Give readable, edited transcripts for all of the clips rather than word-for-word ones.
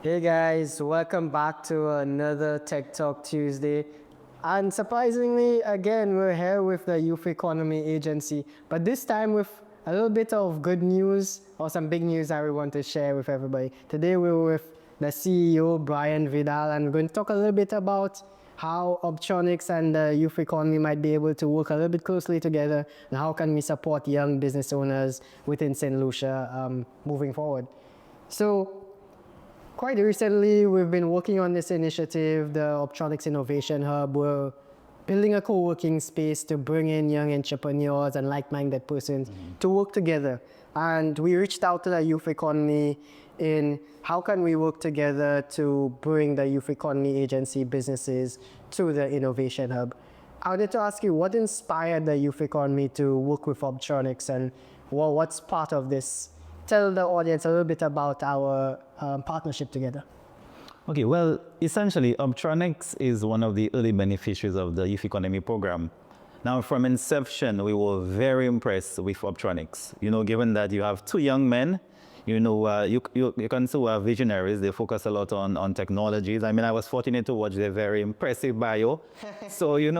Hey guys, welcome back to another Tech Talk Tuesday. And surprisingly, again, we're here with the Youth Economy Agency, but this time with a little bit of good news or some big news that we want to share with everybody. Today we're with the CEO, Brian Vidal, and we're going to talk a little bit about how Orbtronics and the youth economy might be able to work a little bit closely together, and how can we support young business owners within St. Lucia moving forward. So, quite recently, we've been working on this initiative, the Orbtronics Innovation Hub. We're building a co-working space to bring in young entrepreneurs and like-minded persons to work together. And we reached out to the youth economy in how can we work together to bring the youth economy agency businesses to the Innovation Hub. I wanted to ask you, what inspired the youth economy to work with Orbtronics, and what's part of this? Tell the audience a little bit about our partnership together. Okay, well, essentially, Orbtronics is one of the early beneficiaries of the Youth Economy Program. Now, from inception, we were very impressed with Orbtronics. You know, given that you have two young men, you can see are visionaries. They focus a lot on technologies. I mean, I was fortunate to watch their very impressive bio. So, the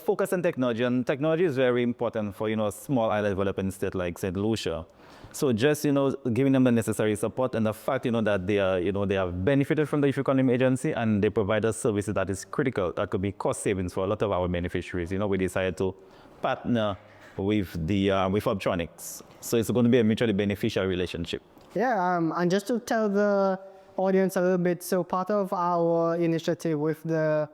focus on technology, and technology is very important for, a small island developing state like St. Lucia. So just, giving them the necessary support, and the fact, that they have benefited from the Youth Economy Agency, and they provide us services that is critical, that could be cost savings for a lot of our beneficiaries. We decided to partner with Orbtronics. So it's going to be a mutually beneficial relationship. Yeah, and just to tell the audience a little bit, so part of our initiative with the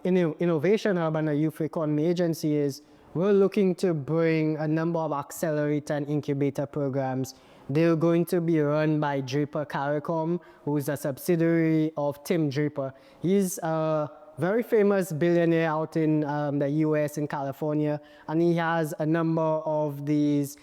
Innovation Hub and the Youth Economy Agency is we're looking to bring a number of accelerator and incubator programs. They're going to be run by Draper CARICOM, who's a subsidiary of Tim Draper. He's a very famous billionaire out in the US, in California, and he has a number of these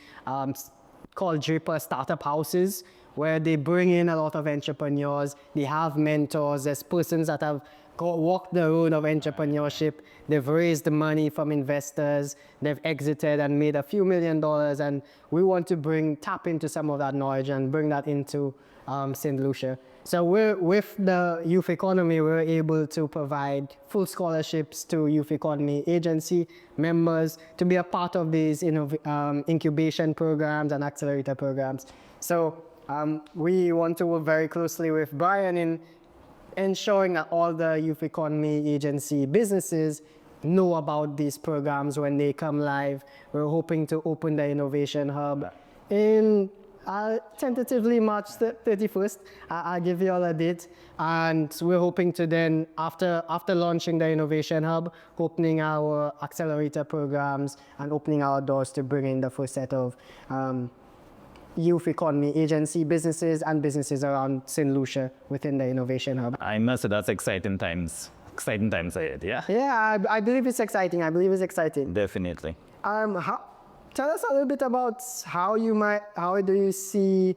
called Draper startup houses, where they bring in a lot of entrepreneurs. They have mentors. There's persons that have walked the road of entrepreneurship. They've raised the money from investors. They've exited and made a few $1 million. And we want to tap into some of that knowledge and bring that into St. Lucia. So with the youth economy, we're able to provide full scholarships to youth economy agency members to be a part of these incubation programs and accelerator programs. So we want to work very closely with Brian in ensuring that all the youth economy agency businesses know about these programs when they come live. We're hoping to open the Innovation Hub in tentatively March 31st. I'll give you all a date. And we're hoping to then, after launching the Innovation Hub, opening our accelerator programs and opening our doors to bring in the first set of youth economy agency businesses and businesses around St. Lucia within the Innovation Hub. I must say that's exciting times. Exciting times ahead, yeah? Yeah, I believe it's exciting. Definitely. Tell us a little bit about how do you see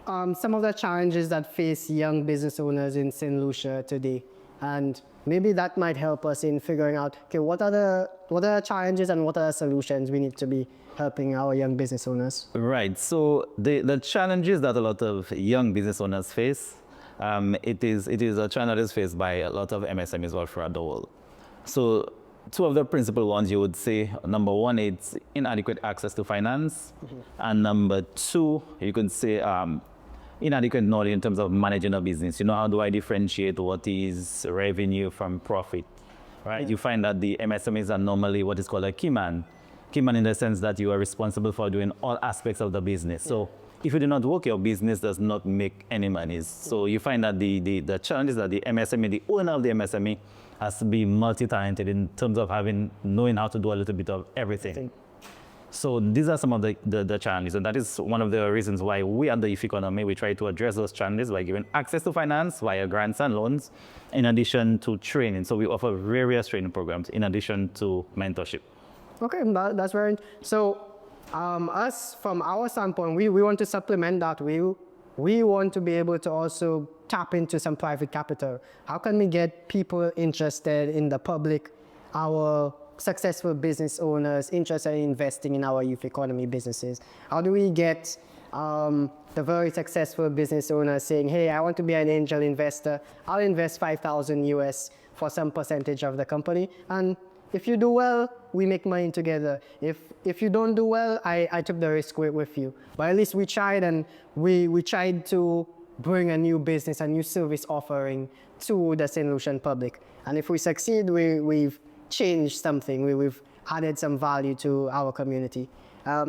some of the challenges that face young business owners in St. Lucia today, and maybe that might help us in figuring out, okay, what are the challenges and what are the solutions we need to be helping our young business owners? Right. So the challenges that a lot of young business owners face, it is a challenge that is faced by a lot of MSMEs all throughout the world. So two of the principal ones you would say, number one, it's inadequate access to finance. And number two, you could say inadequate knowledge in terms of managing a business. How do I differentiate what is revenue from profit, right? Yeah. You find that the MSMEs are normally what is called a key man. Key man in the sense that you are responsible for doing all aspects of the business. Yeah. So if you do not work, your business does not make any money. So you find that the challenge is that the MSME, the owner of the MSME, has to be multi-talented in terms of knowing how to do a little bit of everything. So these are some of the challenges, and that is one of the reasons why we at the Youth Economy, we try to address those challenges by giving access to finance via grants and loans, in addition to training. So we offer various training programs in addition to mentorship. Okay, that's very, so us, from our standpoint, we want to supplement that. We want to be able to also tap into some private capital. How can we get people interested in the public, our successful business owners interested in investing in our youth economy businesses? How do we get the very successful business owner saying, hey, I want to be an angel investor. I'll invest 5,000 US for some percentage of the company. And if you do well, we make money together. If you don't do well, I took the risk with you. But at least we tried, and we tried to bring a new business, a new service offering to the St. Lucian public. And if we succeed, we've changed something. We've added some value to our community.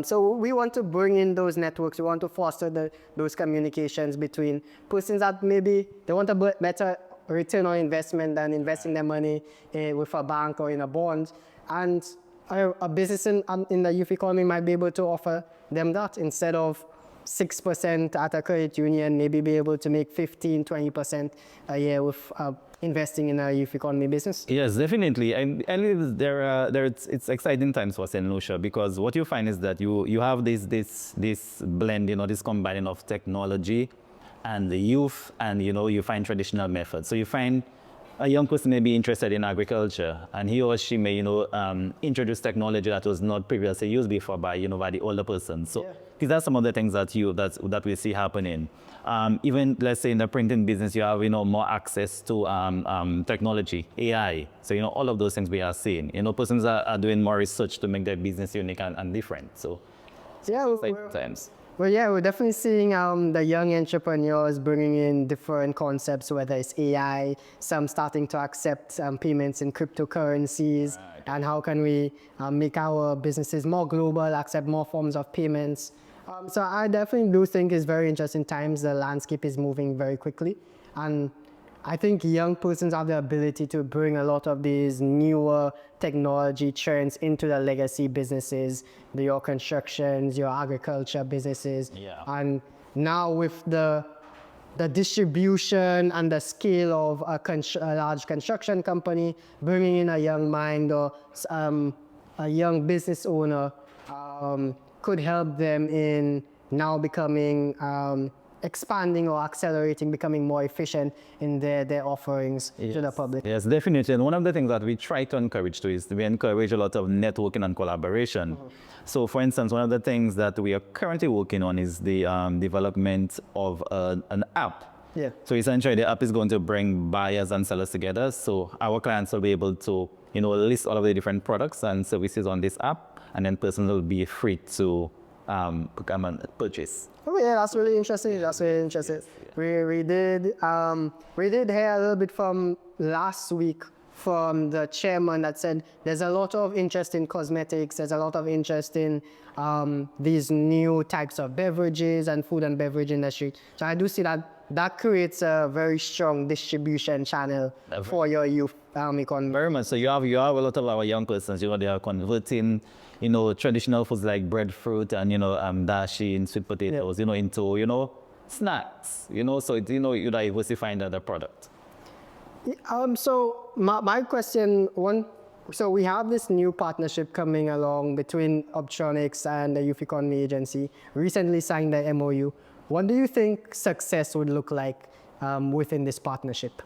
So we want to bring in those networks. We want to foster those communications between persons that maybe they want a better return on investment than investing their money with a bank or in a bond. And a business in the youth economy might be able to offer them that instead of 6% at a credit union, maybe be able to make 15, 20% a year with investing in a youth economy business. Yes, definitely. And it's exciting times for St. Lucia, because what you find is that you have this blend, this combining of technology and the youth, and you find traditional methods. So you find a young person may be interested in agriculture, and he or she may introduce technology that was not previously used before by the older person. So these are some of the things that we see happening. Even let's say in the printing business, you have more access to technology, AI. So all of those things we are seeing. Persons are doing more research to make their business unique and different. So times. Well, yeah, we're definitely seeing the young entrepreneurs bringing in different concepts, whether it's AI, some starting to accept payments in cryptocurrencies, and how can we make our businesses more global, accept more forms of payments. So I definitely do think it's very interesting times. The landscape is moving very quickly, and I think young persons have the ability to bring a lot of these newer technology trends into the legacy businesses, your constructions, your agriculture businesses. Yeah. And now with the distribution and the scale of a large construction company, bringing in a young mind or a young business owner could help them in now becoming expanding or accelerating, becoming more efficient in their offerings to the public. Yes, definitely. And one of the things that we try to encourage too is we encourage a lot of networking and collaboration. So for instance, one of the things that we are currently working on is the development of an app. Yeah. So essentially the app is going to bring buyers and sellers together. So our clients will be able to list all of the different products and services on this app, and then persons will be free to come and purchase. Oh yeah, that's really interesting. That's really interesting. Yes, yeah. We did hear a little bit from last week from the chairman that said there's a lot of interest in cosmetics. There's a lot of interest in these new types of beverages and food and beverage industry. So I do see that creates a very strong distribution channel for your youth economy. Very much. So you have a lot of our young persons. They are converting traditional foods like breadfruit and dashi and sweet potatoes, into snacks. So it's you diversifying the product. So my question, so we have this new partnership coming along between Orbtronics and the Youth Economy Agency. Recently signed the MOU. What do you think success would look like within this partnership?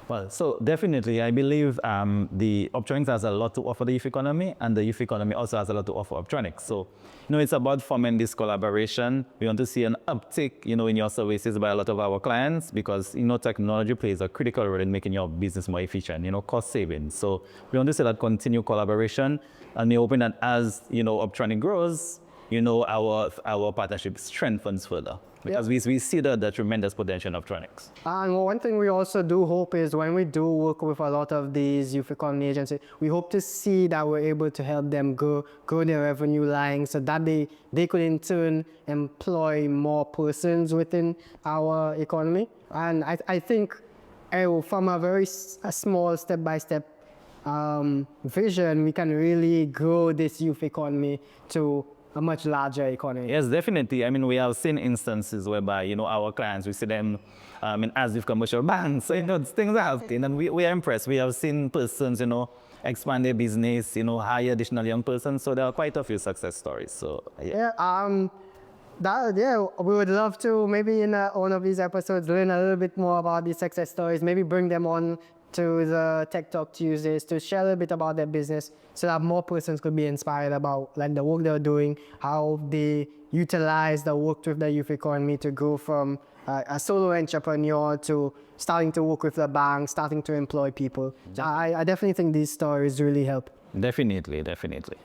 Well, so definitely, I believe the Orbtronics has a lot to offer the youth economy, and the youth economy also has a lot to offer Orbtronics. So, it's about forming this collaboration. We want to see an uptick, in your services by a lot of our clients, because, technology plays a critical role in making your business more efficient, cost savings. So we want to see that continued collaboration, and we're hoping that as, Orbtronics grows, our partnership strengthens further. Because we see the tremendous potential of Orbtronics. And one thing we also do hope is when we do work with a lot of these youth economy agencies, we hope to see that we're able to help them grow their revenue line so that they could in turn employ more persons within our economy. And I think from a very small step-by-step vision, we can really grow this youth economy to a much larger economy. Yes, definitely. I mean, we have seen instances whereby, our clients, we see them as if commercial banks, so, things are happening, and we are impressed. We have seen persons, expand their business, hire additional young persons, so there are quite a few success stories. So, yeah. We would love to maybe in one of these episodes learn a little bit more about these success stories, maybe bring them on to the Tech Talk Tuesdays to share a little bit about their business so that more persons could be inspired about the work they're doing, how they utilized or worked with the youth economy to go from a solo entrepreneur to starting to work with the bank, starting to employ people. I definitely think these stories really help. Definitely, definitely.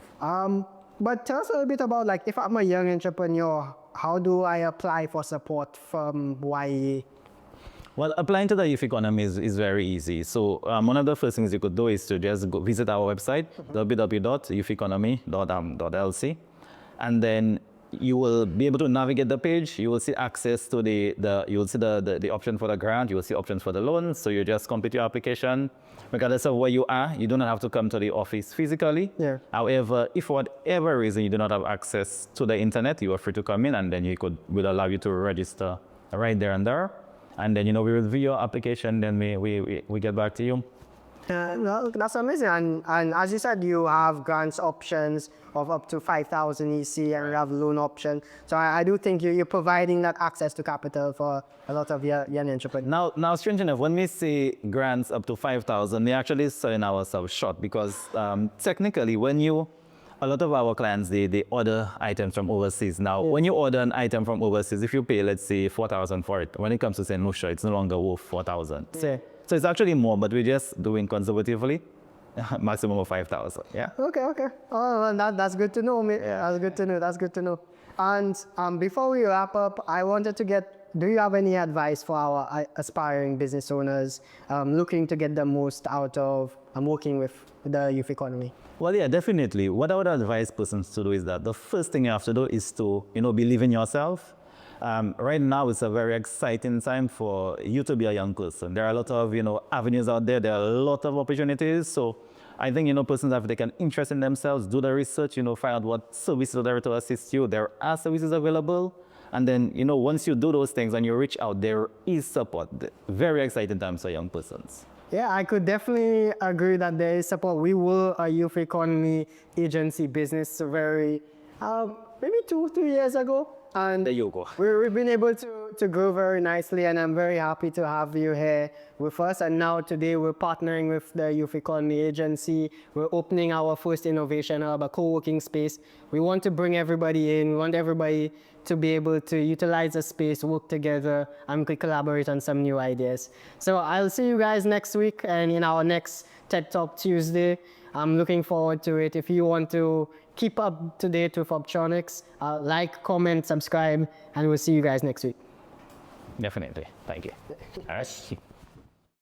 But tell us a little bit about, like, if I'm a young entrepreneur, how do I apply for support from YE? Well, applying to the youth economy is very easy. So one of the first things you could do is to just go visit our website, www.youtheconomy.lc, and then you will be able to navigate the page. You will see access to you will see the option for the grant. You will see options for the loan. So you just complete your application. Regardless of where you are, you do not have to come to the office physically. Yeah. However, if for whatever reason you do not have access to the internet, you are free to come in, and then we'll allow you to register right there and there. And then, we review your application, then we get back to you. Well, that's amazing. And as you said, you have grants options of up to 5,000 EC, and you have loan option. So I do think you're providing that access to capital for a lot of young entrepreneurs. Now, strange enough, when we say grants up to 5,000, we're actually selling ourselves short, because technically, a lot of our clients, they order items from overseas. Now, when you order an item from overseas, if you pay, let's say, 4,000 for it, when it comes to Lucia, it's no longer worth 4,000. So it's actually more, but we're just doing conservatively, maximum of 5,000. Yeah. Okay. Oh, well, that's good to know. That's good to know. And before we wrap up, I wanted to do you have any advice for our aspiring business owners looking to get the most out of working with the youth economy? Well, yeah, definitely. What I would advise persons to do is that the first thing you have to do is to, believe in yourself. Right now, it's a very exciting time for you to be a young person. There are a lot of, avenues out there. There are a lot of opportunities. So I think, persons have taken interest in themselves, do the research, find out what services are there to assist you. There are services available. And then, once you do those things and you reach out, there is support. Very exciting times for young persons. Yeah, I could definitely agree that there is support. We were a youth economy agency business maybe 2-3 years ago. And there you go. We've been able to grow very nicely, and I'm very happy to have you here with us. And now today we're partnering with the Youth Economy Agency. We're opening our first innovation hub, a co-working space. We want to bring everybody in. We want everybody to be able to utilize the space, work together, and collaborate on some new ideas. So I'll see you guys next week and in our next TED Talk Tuesday. I'm looking forward to it. If you want to keep up to date with Orbtronics, like, comment, subscribe, and we'll see you guys next week. Definitely. Thank you. All right.